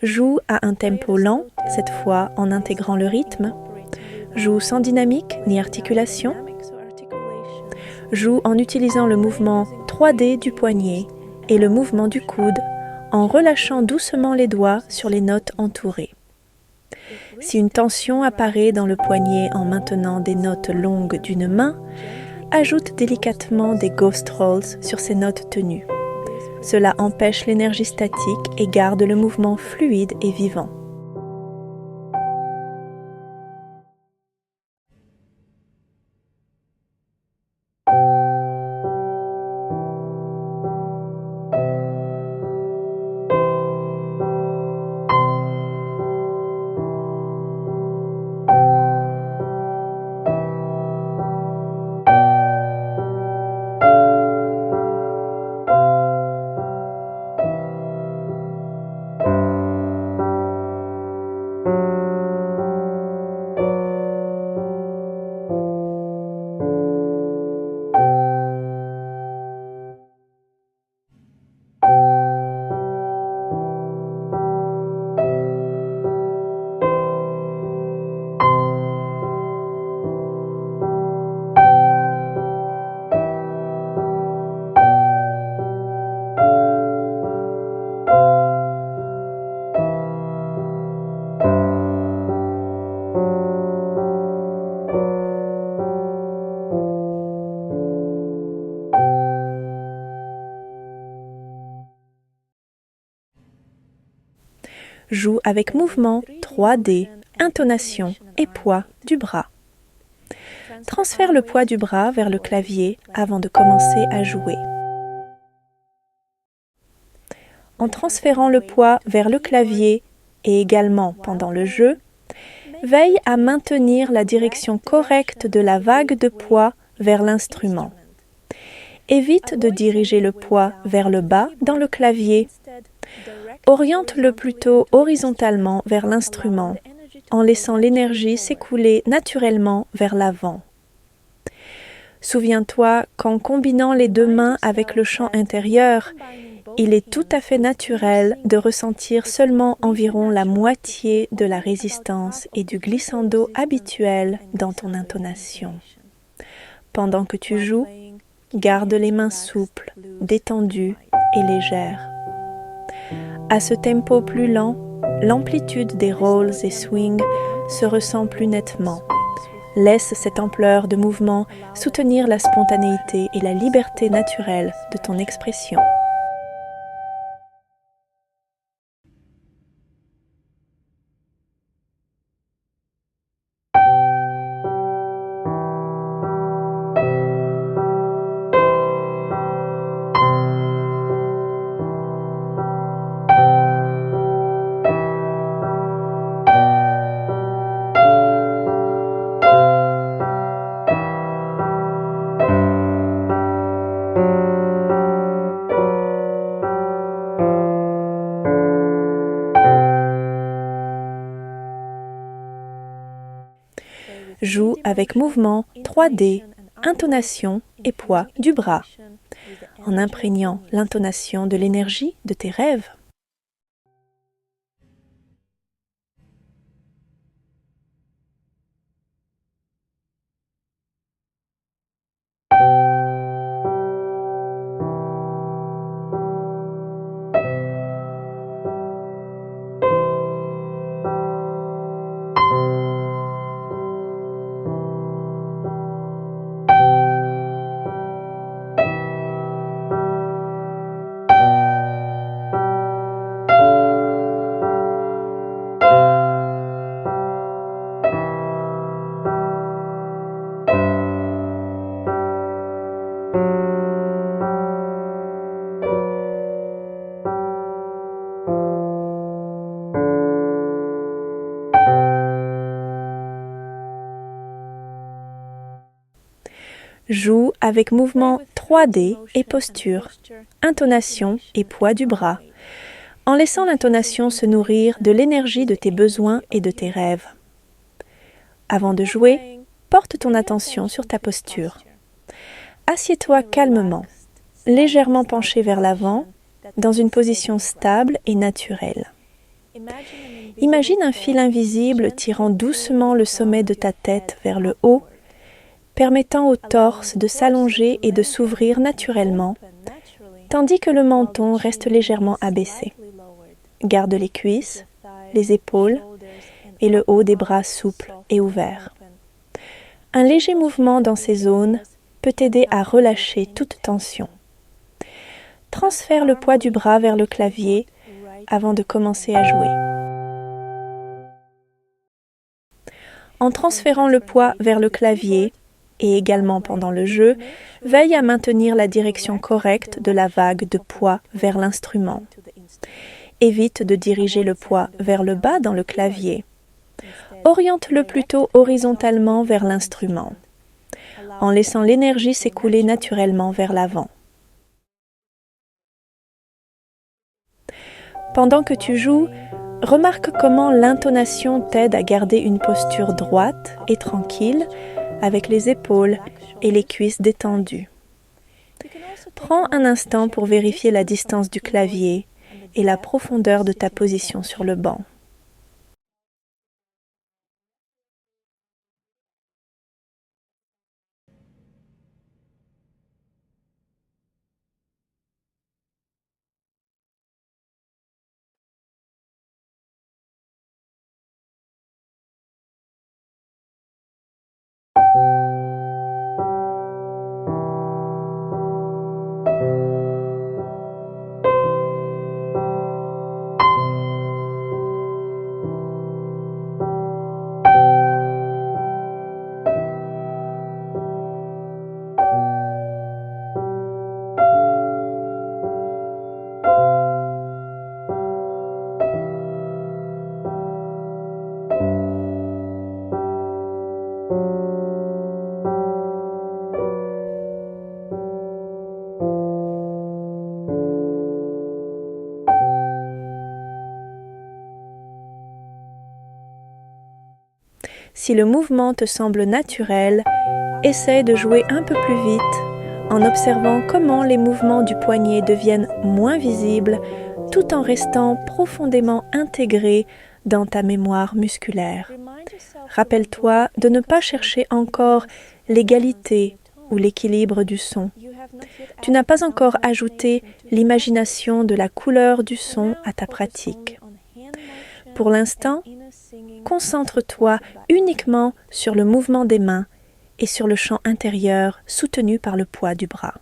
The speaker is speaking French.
Joue à un tempo lent, cette fois en intégrant le rythme. Joue sans dynamique ni articulation. Joue en utilisant le mouvement 3D du poignet et le mouvement du coude en relâchant doucement les doigts sur les notes entourées. Si une tension apparaît dans le poignet en maintenant des notes longues d'une main, ajoute délicatement des ghost rolls sur ces notes tenues. Cela empêche l'énergie statique et garde le mouvement fluide et vivant. Joue avec mouvement 3D, intonation et poids du bras. Transfère le poids du bras vers le clavier avant de commencer à jouer. En transférant le poids vers le clavier et également pendant le jeu, veille à maintenir la direction correcte de la vague de poids vers l'instrument. Évite de diriger le poids vers le bas dans le clavier. Oriente-le plutôt horizontalement vers l'instrument, en laissant l'énergie s'écouler naturellement vers l'avant. Souviens-toi qu'en combinant les deux mains avec le chant intérieur, il est tout à fait naturel de ressentir seulement environ la moitié de la résistance et du glissando habituel dans ton intonation. Pendant que tu joues, garde les mains souples, détendues et légères. À ce tempo plus lent, l'amplitude des rolls et swings se ressent plus nettement. Laisse cette ampleur de mouvement soutenir la spontanéité et la liberté naturelle de ton expression. Joue avec mouvement 3D, intonation et poids du bras, en imprégnant l'intonation de l'énergie de tes rêves. Joue avec mouvement 3D et posture, intonation et poids du bras, en laissant l'intonation se nourrir de l'énergie de tes besoins et de tes rêves. Avant de jouer, porte ton attention sur ta posture. Assieds-toi calmement, légèrement penché vers l'avant, dans une position stable et naturelle. Imagine un fil invisible tirant doucement le sommet de ta tête vers le haut, permettant au torse de s'allonger et de s'ouvrir naturellement, tandis que le menton reste légèrement abaissé. Garde les cuisses, les épaules et le haut des bras souples et ouverts. Un léger mouvement dans ces zones peut t'aider à relâcher toute tension. Transfère le poids du bras vers le clavier avant de commencer à jouer. En transférant le poids vers le clavier, et également pendant le jeu, veille à maintenir la direction correcte de la vague de poids vers l'instrument. Évite de diriger le poids vers le bas dans le clavier. Oriente-le plutôt horizontalement vers l'instrument, en laissant l'énergie s'écouler naturellement vers l'avant. Pendant que tu joues, remarque comment l'intonation t'aide à garder une posture droite et tranquille, avec les épaules et les cuisses détendues. Prends un instant pour vérifier la distance du clavier et la profondeur de ta position sur le banc. Si le mouvement te semble naturel, essaie de jouer un peu plus vite en observant comment les mouvements du poignet deviennent moins visibles tout en restant profondément intégrés dans ta mémoire musculaire. Rappelle-toi de ne pas chercher encore l'égalité ou l'équilibre du son. Tu n'as pas encore ajouté l'imagination de la couleur du son à ta pratique. Pour l'instant, concentre-toi uniquement sur le mouvement des mains et sur le chant intérieur soutenu par le poids du bras.